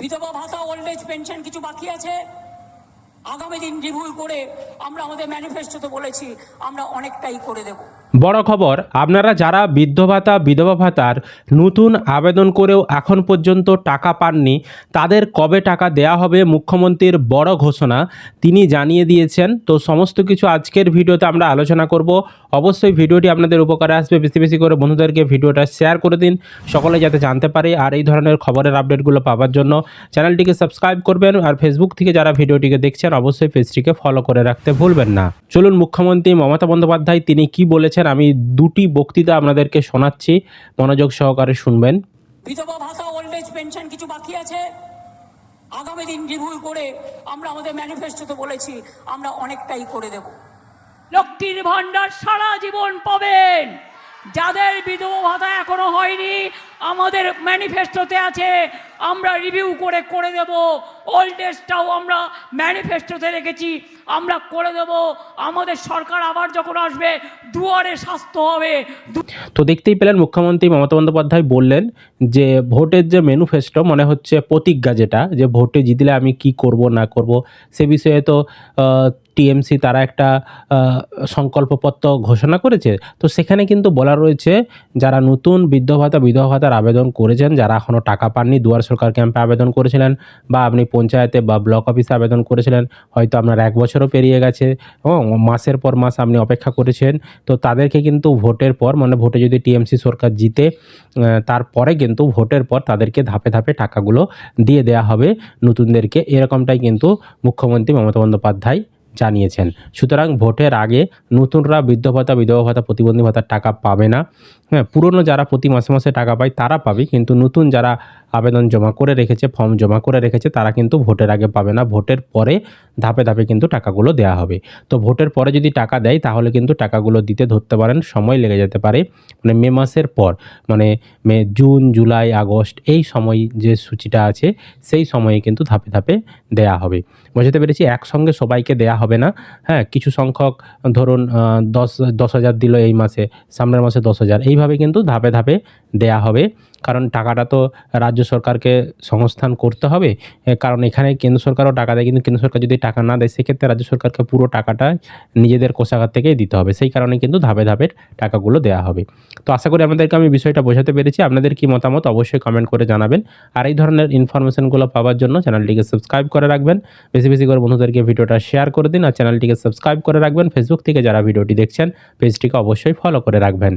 বিধবা ভাতা, old age pension কিছু বাকি আছে। আগামী দিন রিভিউ করে আমরা আমাদের ম্যানিফেস্টোতে বলেছি আমরা অনেকটাই করে দেব। বড় খবর, আপনারা যারা বৃদ্ধ ভাতা বিধবা ভাতার নতুন আবেদন করেও এখন পর্যন্ত টাকা পাননি, তাদের কবে টাকা দেয়া হবে মুখ্যমন্ত্রীর বড় ঘোষণা তিনি জানিয়ে দিয়েছেন। তো সমস্ত কিছু আজকের ভিডিওতে আমরা আলোচনা করব। অবশ্যই ভিডিওটি আপনাদের উপকারে আসবে। বেশি বেশি করে বন্ধুদেরকে ভিডিওটা শেয়ার করে দিন, সকলে যাতে জানতে পারে। আর এই ধরনের খবরের আপডেটগুলো পাওয়ার জন্য চ্যানেলটিকে সাবস্ক্রাইব করবেন। আর ফেসবুক থেকে যারা ভিডিওটিকে দেখছেন অবশ্যই পেজটিকে ফলো করে রাখতে ভুলবেন না। চলুন মুখ্যমন্ত্রী মমতা বন্দ্যোপাধ্যায় তিনি কি বলেছেন আমি দুটি বক্তৃতা আপনাদেরকে শোনাচ্ছি, মনোযোগ সহকারে শুনবেন। বিধবা ভাতা, ওল্ড এজ পেনশন কিছু বাকি আছে। আগামী দিন রিভিউ করে আমরা আমাদের ম্যানিফেস্টোতে বলেছি আমরা অনেকটাই করে দেব। লক্ষ্মীর ভান্ডার সারা জীবন পাবেন। যাদের বিধবা ভাতা এখনো হয়নি আমাদের ম্যানিফেস্টোতে আছে, আমরা রিভিউ করে করে দেব। ওল্ড এজটাও আমরা ম্যানিফেস্টোতে রেখেছি, আমরা করে দেব। আমাদের সরকার আবার যখন আসবে দুয়ারে স্বাস্থ্য হবে। তো দেখতেই পেলেন মুখ্যমন্ত্রী মমতা বন্দ্যোপাধ্যায় বললেন যে ভোটের যে ম্যানিফেস্টো মনে হচ্ছে প্রতিজ্ঞা, যেটা যে ভোটে জিতলে আমি কি করব না করব সে বিষয়ে তো টিএমসি তারা একটা সংকল্পপত্র ঘোষণা করেছে। তো সেখানে কিন্তু বলা রয়েছে যারা নতুন বৃদ্ধ ভাতা বিধবা ভাতার আবেদন করেছেন, যারা এখনও টাকা পাননি, দুয়ার সরকার ক্যাম্পে আবেদন করেছিলেন বা আপনি পঞ্চায়েতে বা ব্লক অফিসে আবেদন করেছিলেন, হয়তো আপনার 1 বছরও পেরিয়ে গেছে, মাসের পর মাস আপনি অপেক্ষা করেছেন, তো তাদেরকে কিন্তু ভোটের পর, মানে ভোটে যদি টিএমসি সরকার জিতে তারপরে কিন্তু ভোটের পর তাদেরকে ধাপে ধাপে টাকাগুলো দিয়ে দেওয়া হবে নতুনদেরকে, এরকমটাই কিন্তু মুখ্যমন্ত্রী মমতা বন্দ্যোপাধ্যায় জানিয়েছেন। সুতরাং ভোটের আগে নতুনরা বৃদ্ধ ভাতা বিধবা ভাতা প্রতিবন্ধী ভাতার টাকা পাবে না। হ্যাঁ, পুরনো যারা প্রতি মাসে মাসে টাকা পায় তারা পাবে, কিন্তু নতুন যারা আবেদন জমা করে রেখেছে, ফর্ম জমা করে রেখেছে, তারা কিন্তু ভোটের আগে পাবে না। ভোটের পরে ধাপে ধাপে কিন্তু টাকাগুলো দেওয়া হবে। তো ভোটের পরে যদি টাকা দেয় তাহলে কিন্তু টাকাগুলো দিতে ধরতে পারেন সময় লেগে যেতে পারে, মানে মে মাসের পর, মানে জুন জুলাই আগস্ট এই সময় যে সূচিটা আছে সেই সময়ে কিন্তু ধাপে ধাপে দেয়া হবে। বুঝতে পেরেছি, একসঙ্গে সবাইকে দেয়া হবে না। হ্যাঁ, কিছু সংখ্যক ধরুন 10,000 দিল এই মাসে, সামনের মাসে 10,000, এইভাবে কিন্তু ধাপে ধাপে দেয়া হবে। কারণ টাকাটা তো রাজ্য সরকারকে সংস্থান করতে হবে, কারণ এখানে কেন্দ্র সরকারও টাকা দেয়, কিন্তু কেন্দ্র সরকার যদি টাকা না দেয় সেক্ষেত্রে রাজ্য সরকারকে পুরো টাকাটা নিজেদের কোষাগার থেকেই দিতে হবে। সেই কারণে কিন্তু ধাপে ধাপে টাকাগুলো দেওয়া হবে। তো আশা করি আপনাদেরকে আমি বিষয়টা বোঝাতে পেরেছি। আপনাদের কি মতামত অবশ্যই কমেন্ট করে জানাবেন। আর এই ধরনের ইনফরমেশনগুলো পাওয়ার জন্য চ্যানেলটিকে সাবস্ক্রাইব করে রাখবেন। বেশি বেশি করে বন্ধুদেরকে ভিডিওটা শেয়ার করে দিন আর চ্যানেলটিকে সাবস্ক্রাইব করে রাখবেন। ফেসবুক থেকে যারা ভিডিওটি দেখছেন পেজটিকে অবশ্যই ফলো করে রাখবেন।